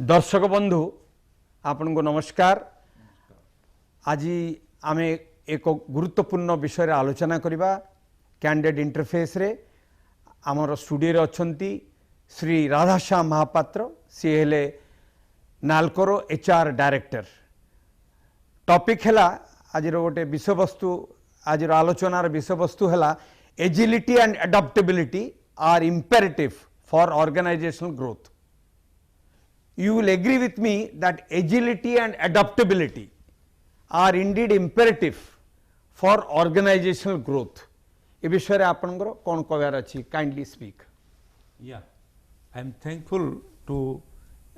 दर्शक बंधु आपन को नमस्कार। आज आमे एक गुरुत्वपूर्ण विषय रे आलोचना करिबा कैंडिड इंटरफेस रे। आमर स्टूडियो रे अछंती श्री राधाश्याम महापात्र, सी हेले नालकोर एचआर डायरेक्टर। टॉपिक हैला आज गोटे विषय वस्तु, आज आलोचनार विषय वस्तु हैला agility and adaptability are imperative for organisational growth. You will agree with me that agility and adaptability are indeed imperative for organizational growth. ए विषय रे आपनकर कोन कहबार अछि, kindly speak. Yeah, I am thankful to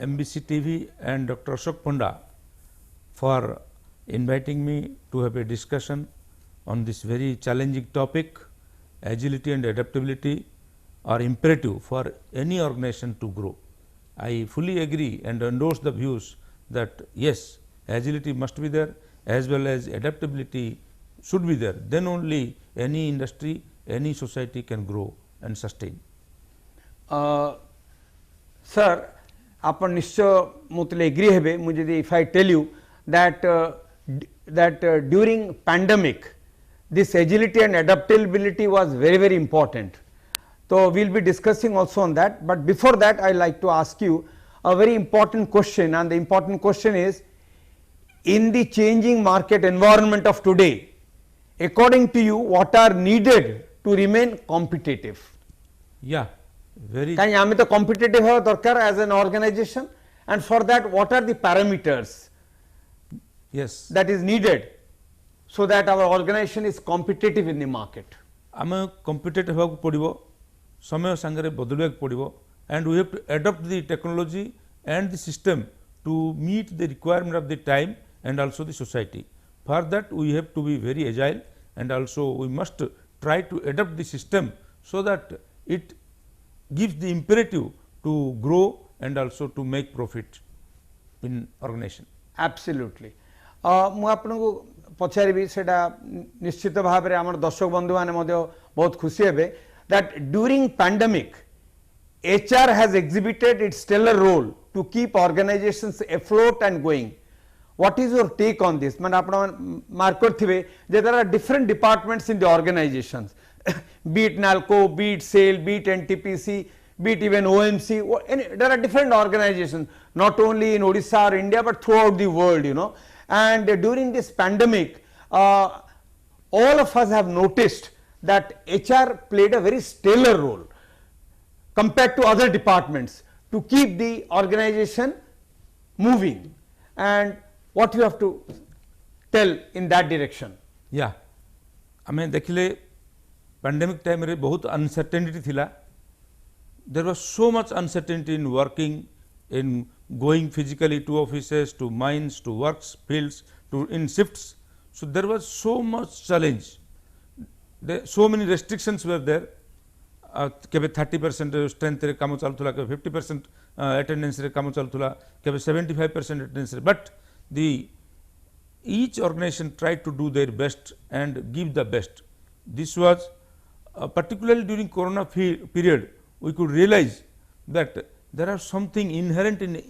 MBCTv and Dr. Ashok Panda for inviting me to have a discussion on this very challenging topic. Agility and adaptability are imperative for any organization to grow. I fully agree and endorse the views that yes, agility must be there as well as adaptability should be there. Then only any industry, any society can grow and sustain. Sir, आपण निश्चय मुतले agree हेबे मुझे if I tell you that during pandemic this agility and adaptability was very important. So we will be discussing also on that, but before that I like to ask you a very important question, and the important question is, in the changing market environment of today, according to you what are needed to remain competitive? Yeah, very. Kahin hame to competitive haba darkar as an organization, and for that what are the parameters yes that is needed so that our organization is competitive in the market? आम competitive होगा पड़िबो, समय संगे बदलवाक पड़िबो, and we have to adopt the technology and the system to meet the requirement of the time and also the society. For that we have to be very agile, and also we must try to adapt the system so that it gives the imperative to grow and also to make profit in organization. Absolutely. मु आपनको पचारिबी सेटा निश्चित भाव रे हमर दर्शक बंधु माने मध्य बहुत खुशी हेबे that during pandemic HR has exhibited its stellar role to keep organizations afloat and going. What is your take on this? Man apna mark karthibe je there are different departments in the organizations be it NALCO, be it SAIL, be it NTPC, be it even OMC. There are different organizations not only in Odisha or India but throughout the world, you know. And during this pandemic all of us have noticed that HR played a very stellar role compared to other departments to keep the organization moving. And what you have to tell in that direction? Yeah, आमे देखिले pandemic time रे बहुत uncertainty थिला. There was so much uncertainty in working, in going physically to offices, to mines, to works, fields, to in shifts. So there was so much challenge. So many restrictions were there. केबे 30% strength रे काम चलथुला, केबे 50% attendance रे काम चलथुला, केबे 75% attendance रे. But each organization tried to do their best and give the best. This was particularly during Corona period. We could realize that there are something inherent in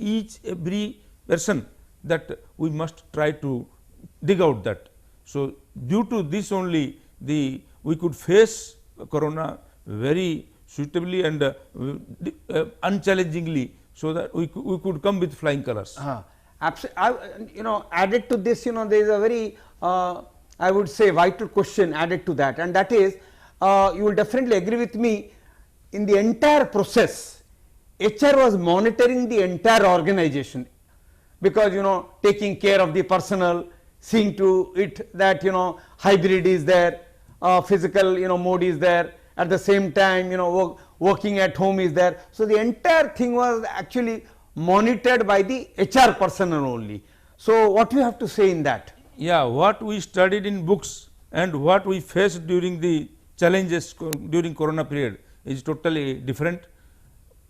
every person that we must try to dig out that. So due to this only we could face Corona very suitably and unchallengingly, so that we could come with flying colors. You know, added to this, you know, there is a very I would say vital question added to that, and that is you will definitely agree with me, in the entire process HR was monitoring the entire organization, because you know, taking care of the personnel, seeing to it that you know hybrid is there, physical you know mode is there, at the same time you know working at home is there. So the entire thing was actually monitored by the HR personnel only. So what you have to say in that? Yeah, what we studied in books and what we faced during the challenges during Corona period is totally different.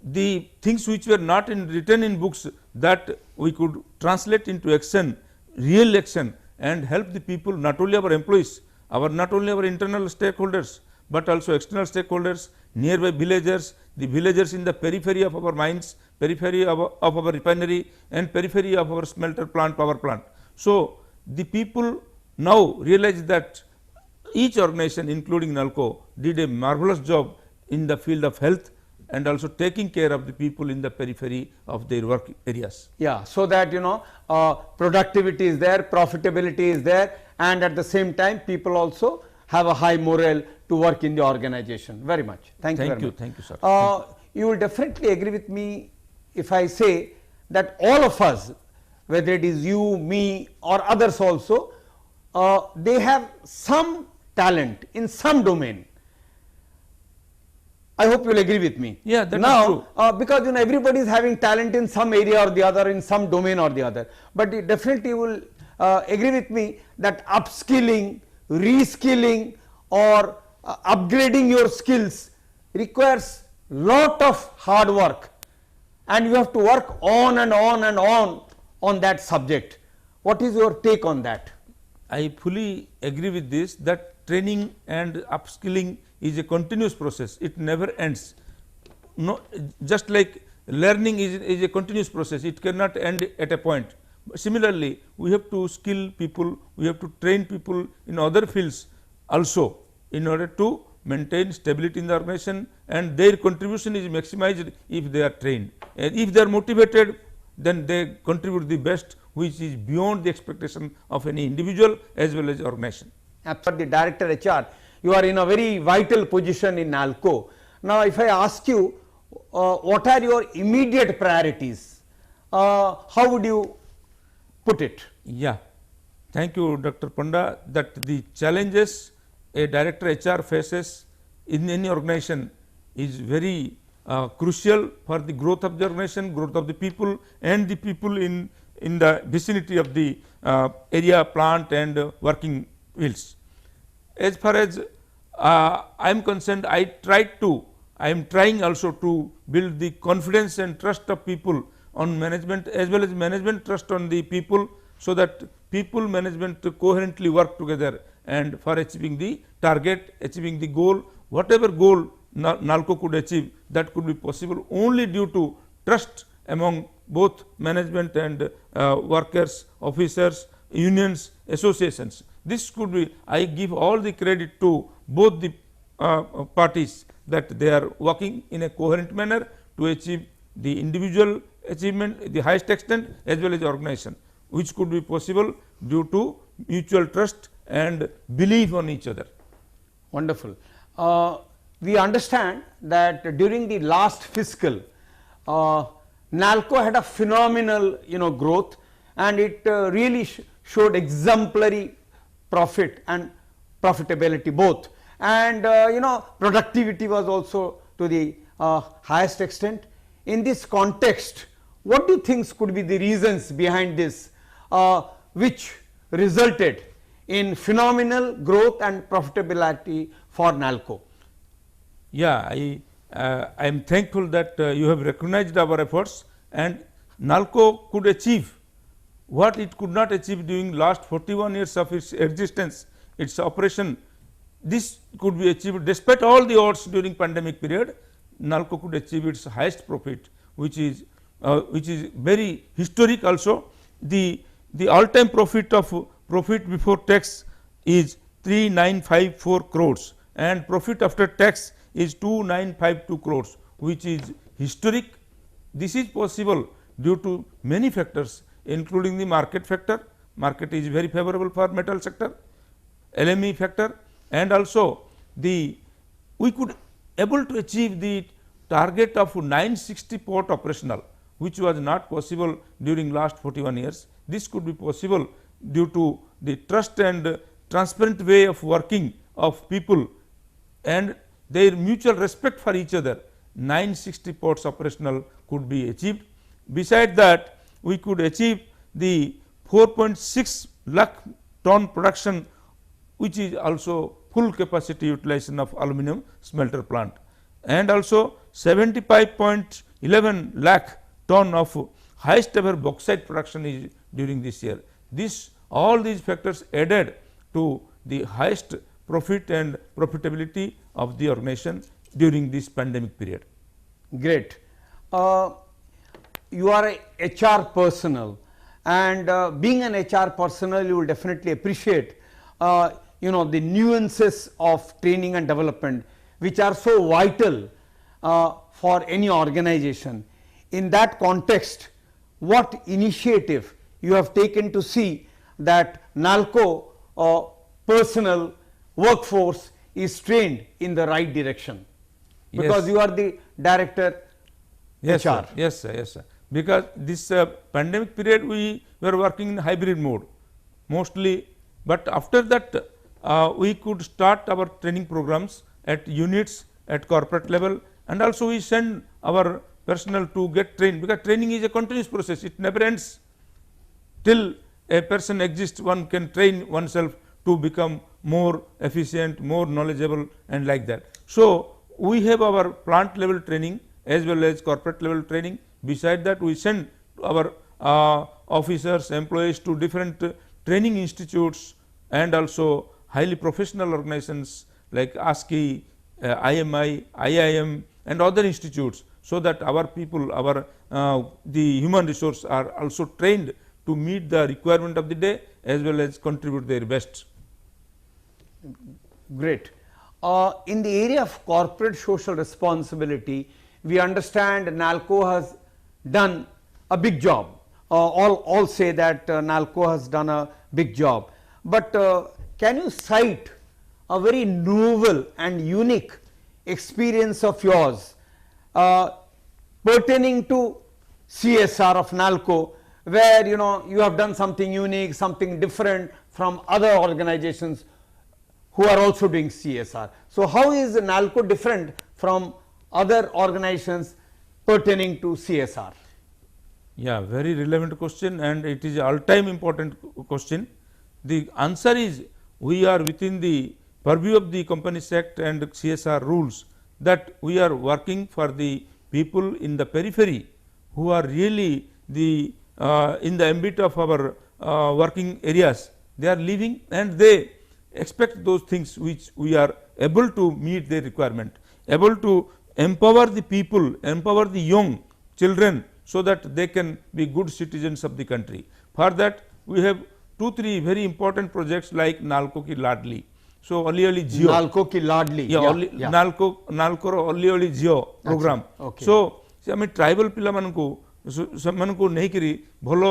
The things which were not written in books, that we could translate into action, real action, and help the people, not only our employees, not only our internal stakeholders, but also external stakeholders, nearby villagers, the villagers in the periphery of our mines, periphery of our refinery, and periphery of our smelter plant, power plant. So, the people now realize that each organization including NALCO did a marvelous job in the field of health and also taking care of the people in the periphery of their work areas. Yeah, so that productivity is there, profitability is there, and at the same time people also have a high morale to work in the organization. Very much. Thank you very much. Thank you, sir. You will definitely agree with me if I say that all of us, whether it is you, me or others also, they have some talent in some domain. I hope you will agree with me. Yeah, that now, is true. Because everybody is having talent in some area or the other, in some domain or the other. But you definitely will agree with me that upskilling, reskilling or upgrading your skills requires lot of hard work, and you have to work on and on and on that subject. What is your take on that? I fully agree with this, that training and upskilling is a continuous process, it never ends. No, just like learning is a continuous process, it cannot end at a point. Similarly, we have to skill people, we have to train people in other fields also in order to maintain stability in the organization, and their contribution is maximized if they are trained. And if they are motivated, then they contribute the best, which is beyond the expectation of any individual as well as organization. Absolutely, Director HR, you are in a very vital position in NALCO. Now, if I ask you, what are your immediate priorities? How would you put it? Yeah, thank you, Dr. Panda. That the challenges a Director HR faces in any organization is very crucial for the growth of the organization, growth of the people, and the people in the vicinity of the area, plant, and working fields. As far as I am concerned, I am trying also to build the confidence and trust of people on management, as well as management trust on the people, so that people management coherently work together and for achieving the target, achieving the goal, whatever goal NALCO could achieve, that could be possible only due to trust among both management and workers, officers, unions, associations. This could be, I give all the credit to both the parties, that they are working in a coherent manner to achieve the individual achievement, the highest extent, as well as the organization, which could be possible due to mutual trust and belief on each other. Wonderful. We understand that during the last fiscal, NALCO had a phenomenal growth, and it really showed exemplary profit and profitability both, and productivity was also to the highest extent. In this context, what do you think could be the reasons behind this, which resulted in phenomenal growth and profitability for NALCO? Yeah, I am thankful that you have recognized our efforts, and NALCO could achieve what it could not achieve during last 41 years of its existence, its operation. This could be achieved despite all the odds during pandemic period. NALCO could achieve its highest profit, which is very historic also. The all-time profit before tax is 3954 crores, and profit after tax is 2952 crores, which is historic. This is possible due to many factors, including the market factor. Market is very favorable for metal sector, LME factor, and also we could able to achieve the target of 960 port operational, which was not possible during last 41 years. This could be possible due to the trust and transparent way of working of people and their mutual respect for each other. 960 ports operational could be achieved. Besides that, we could achieve the 4.6 lakh ton production, which is also full capacity utilization of aluminum smelter plant, and also 75.11 lakh ton of highest ever bauxite production is during this year. All these factors added to the highest profit and profitability of the organization during this pandemic period. Great. You are a HR personnel, and being an HR personnel, you will definitely appreciate the nuances of training and development, which are so vital for any organization. In that context, what initiative you have taken to see that NALCO personnel workforce is trained in the right direction? Because you are the director. Yes, HR. sir. Yes, sir. Yes, sir. Because this pandemic period we were working in hybrid mode mostly, but after that we could start our training programs at units, at corporate level, and also we send our personnel to get trained, because training is a continuous process, it never ends. Till a person exists, one can train oneself to become more efficient, more knowledgeable, and like that. So, we have our plant level training as well as corporate level training. Beside that, we send our officers, employees to different training institutes and also highly professional organizations like ASCII, IMI, IIM, and other institutes, so that our people, our the human resource are also trained to meet the requirement of the day as well as contribute their best. Great. In the area of corporate social responsibility, we understand NALCO has done a big job. All say that NALCO has done a big job, but can you cite a very novel and unique experience of yours pertaining to CSR of NALCO, where you have done something unique, something different from other organizations who are also doing CSR? So, how is NALCO different from other organizations pertaining to CSR? Yeah, very relevant question, and it is all time important question. The answer is, we are within the purview of the Companies Act and CSR rules, that we are working for the people in the periphery who are really the in the ambit of our working areas. They are living and they expect those things which we are able to meet their requirement, able to empower the people, empower the young children, so that they can be good citizens of the country. For that, we have 2-3 very important projects like NALCO ki Ladli. So, Oli Oli Jio. NALCO ki Ladli. Yeah, NALCO ro Oli Oli Jio program. Okay. So, आम tribal पिला मानू नहीं करी भल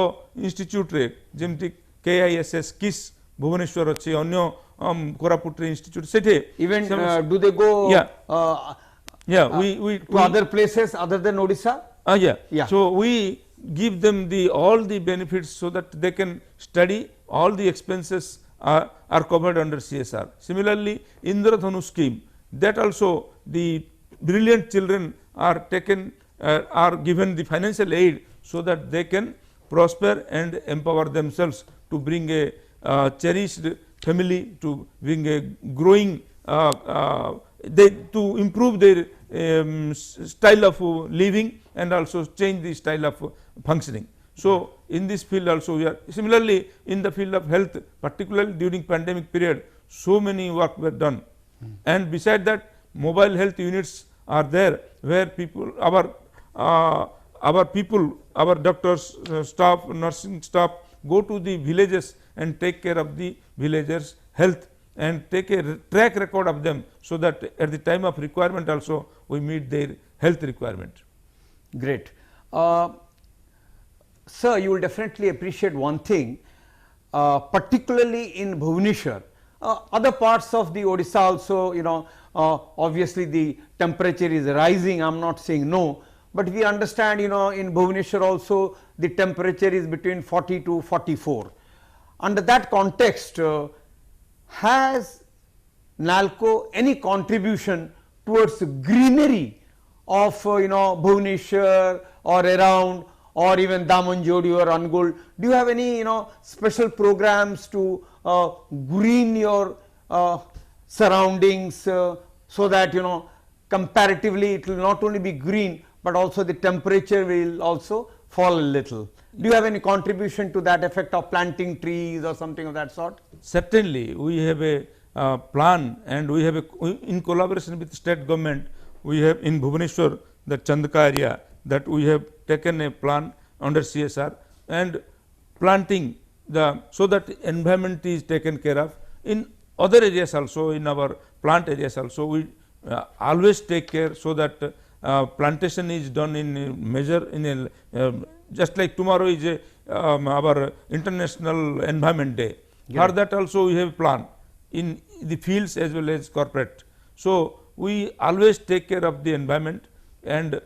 institute रे जेमती KISS किस भुवनेश्वर अच्छी अन्य कोरापुट इंस्टीट्यूट सेठे even do they go we to other places other than Odisha? Yeah. So, we give them all the benefits so that they can study, all the expenses are covered under CSR. Similarly, Indradhanu scheme, that also the brilliant children are taken are given the financial aid so that they can prosper and empower themselves to bring a cherished family, to bring a growing to improve their style of living and also change the style of functioning. So, in this field also we are similarly in the field of health, particularly during pandemic period, so many work were done, and beside that mobile health units are there, where people our people, our doctors, staff, nursing staff go to the villages and take care of the villagers' health and take a track record of them, so that at the time of requirement also we meet their health requirement. Great. Sir, you will definitely appreciate one thing, particularly in Bhubaneswar. Other parts of the Odisha also, obviously the temperature is rising, I am not saying no, but we understand, in Bhubaneswar also the temperature is between 40 to 44. Under that context, has NALCO any contribution towards greenery of Bhubaneswar or around, or even Damanjodi or Angul? Do you have any special programs to green your surroundings so that comparatively it will not only be green, but also the temperature will also fall a little? Do you have any contribution to that effect of planting trees or something of that sort? Certainly, we have a plan, and we have in collaboration with state government, we have in Bhubaneswar the Chandka area, that we have taken a plan under CSR and planting the, so that environment is taken care of. In other areas also, in our plant areas also, we always take care so that plantation is done in a measure, in a just like tomorrow is a, our International Environment Day. Yeah. For that also we have plan in the fields as well as corporate. So we always take care of the environment, and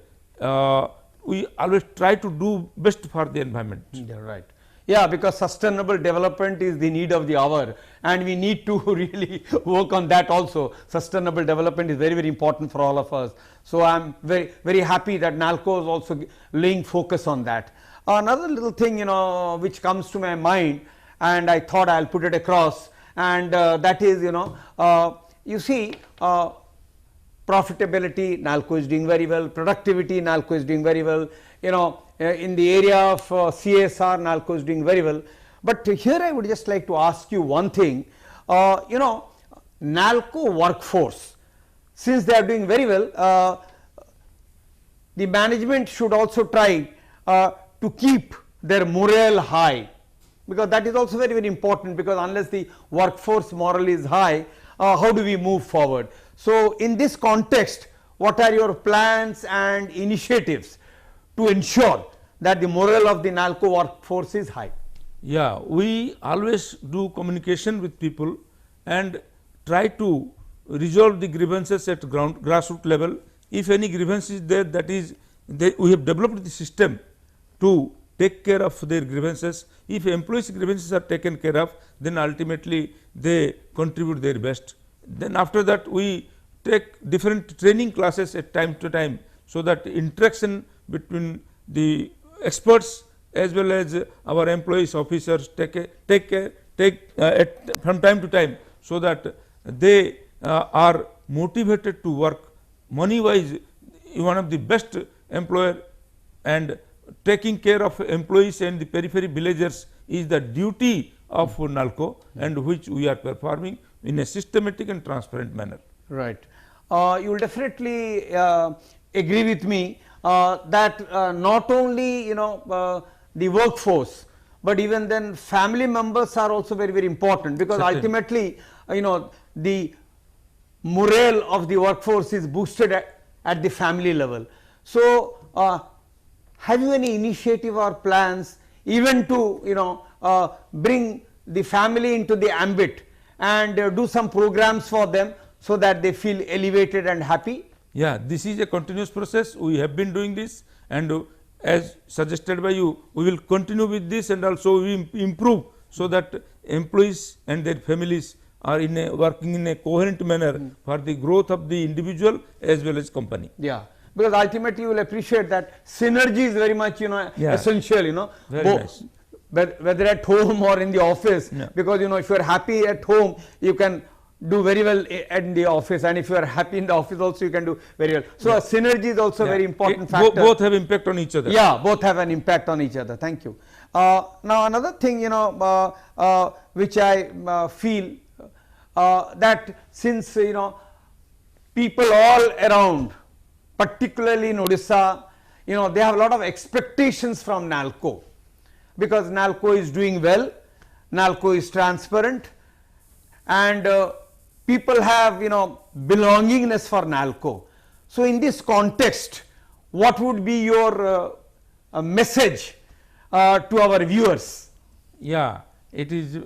we always try to do best for the environment. Yeah, right. Yeah, because sustainable development is the need of the hour, and we need to really work on that also. Sustainable development is very, very important for all of us. So I am very, very happy that NALCO is also laying focus on that. Another little thing, you know, which comes to my mind, and I thought I will put it across, and that is, you know, you see, profitability, NALCO is doing very well. Productivity, NALCO is doing very well. You know, in the area of CSR, NALCO is doing very well. But here I would just like to ask you one thing. You know, NALCO workforce, since they are doing very well, the management should also try to keep their morale high, because that is also very, very important, because unless the workforce morale is high, how do we move forward? So in this context, what are your plans and initiatives to ensure that the morale of the NALCO workforce is high? Yeah, we always do communication with people and try to resolve the grievances at grassroots level. If any grievance is there, that is, we have developed the system to take care of their grievances. If employees' grievances are taken care of, then ultimately they contribute their best. Then after that, we take different training classes at time to time, so that interaction between the experts as well as our employees, officers take from time to time, so that they are motivated to work. Money wise, one of the best employer, and taking care of employees and the periphery villagers is the duty of NALCO, and which we are performing in a systematic and transparent manner. Right. You will definitely agree with me that not only, you know, the workforce, but even then family members are also very, very important, because Certainly. ultimately, you know, the morale of the workforce is boosted at the family level. So have you any initiative or plans even to, you know, bring the family into the ambit and do some programs for them, so that they feel elevated and happy? Yeah, this is a continuous process. We have been doing this, and as suggested by you, we will continue with this, and also we improve, so that employees and their families are in a working in a coherent manner for the growth of the individual as well as company. Yeah, because ultimately you will appreciate that synergy is very much, you know, essential, you know, very nice. Whether at home or in the office, because, you know, if you are happy at home, you can do very well in the office, and if you are happy in the office also, you can do very well. So synergy is also very important factor. Both have impact on each other. Yeah, both have an impact on each other. Thank you. Now another thing, you know, which I feel that since, you know, people all around, particularly in Odisha, you know, they have a lot of expectations from NALCO, because NALCO is doing well, NALCO is transparent, and people have, you know, belongingness for NALCO. So in this context, what would be your message to our viewers? Yeah, it is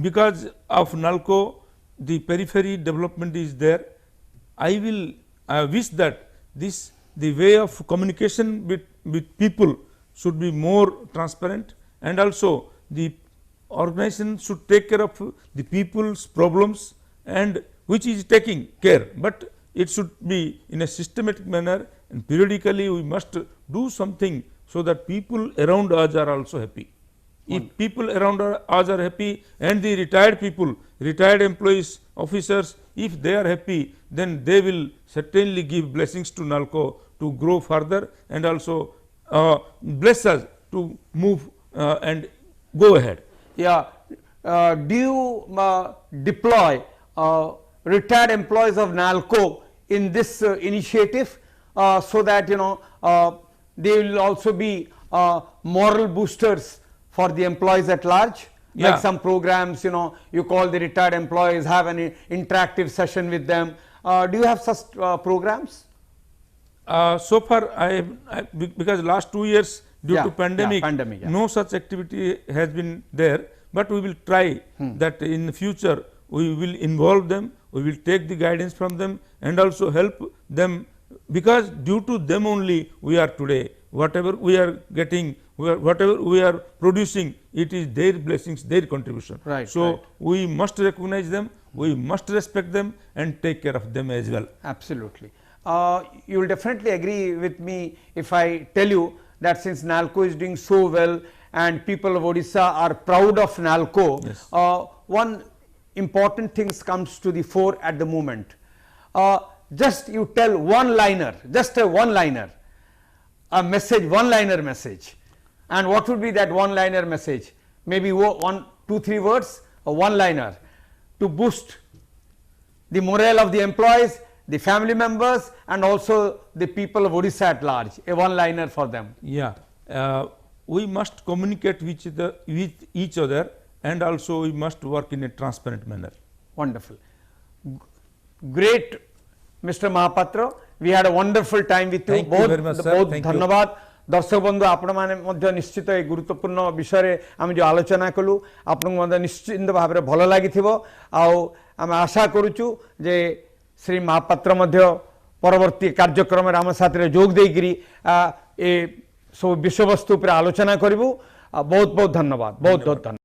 because of NALCO, the periphery development is there. I wish that the way of communication with people should be more transparent, and also the organization should take care of the people's problems, and which is taking care, but it should be in a systematic manner, and periodically we must do something so that people around us are also happy. If people around us are happy, and the retired people, retired employees, officers, if they are happy, then they will certainly give blessings to NALCO to grow further, and also bless us to move and go ahead. Yeah. Do you deploy retired employees of NALCO in this initiative, so that they will also be moral boosters for the employees at large. Yeah. Like some programs, you call the retired employees, have an interactive session with them. Do you have such programs? So far, because last 2 years due to pandemic, no such activity has been there. But we will try that in the future. We will involve them. We will take the guidance from them and also help them, because due to them only we are today. Whatever we are getting, whatever we are producing, it is their blessings, their contribution. Right. So right. we must recognize them, we must respect them and take care of them as well. Absolutely. You will definitely agree with me if I tell you that since NALCO is doing so well and people of Odisha are proud of NALCO, yes. One important thing comes to the fore at the moment. Just you tell one liner, just a one liner, a message, one liner message. And what would be that one liner message? Maybe 1, 2, 3 words, a one liner to boost the morale of the employees, the family members and also the people of Odisha at large, a one liner for them. Yeah, we must communicate with each other and also we must work in a transparent manner. Wonderful. Great, Mr. Mahapatro. We had a wonderful time with you. Thank you very much, sir. Thank you. धन्यवाद. दर्शक बंधु आपण माने मध्य निश्चित ए गुरुत्वपूर्ण विषय आम जो आलोचना कलु आपण निश्चित भाव में भल लगी आम आशा करुचु जे श्री महापात्र मध्य परवर्ती कार्यक्रम आम साथी जोग देकरी ए सब विषय वस्तु पर आलोचना करूँ। बहुत बहुत धन्यवाद। बहुत बहुत धन्यवाद।